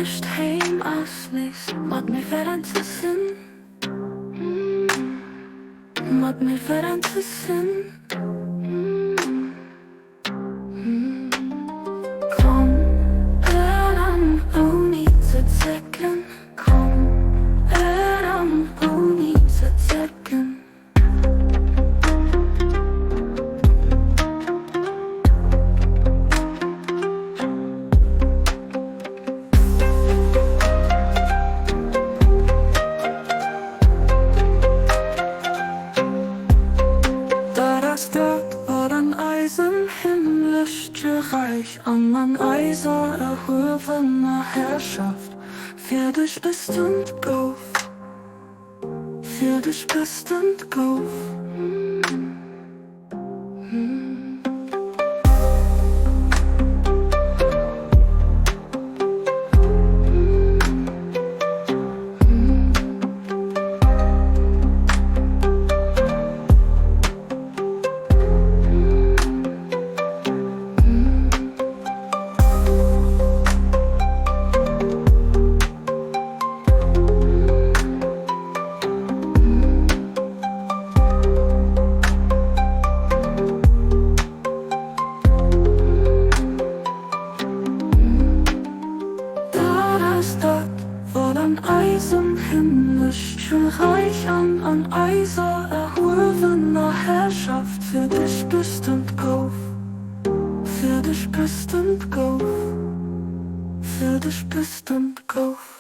nicht heim auslässt, mit mir werden zu sind, mit mir werden zu sind. Komm, am Uni zu zecken, komm, am Uni zu zecken. Reich an mein Eiser erhobener Herrschaft, für dich bist und gauf, für dich bist und gauf. Eisen himmlischen Reich an Eiser erhobener Herrschaft, für dich bist und gauf, für dich bist und gauf, für dich bist und gauf.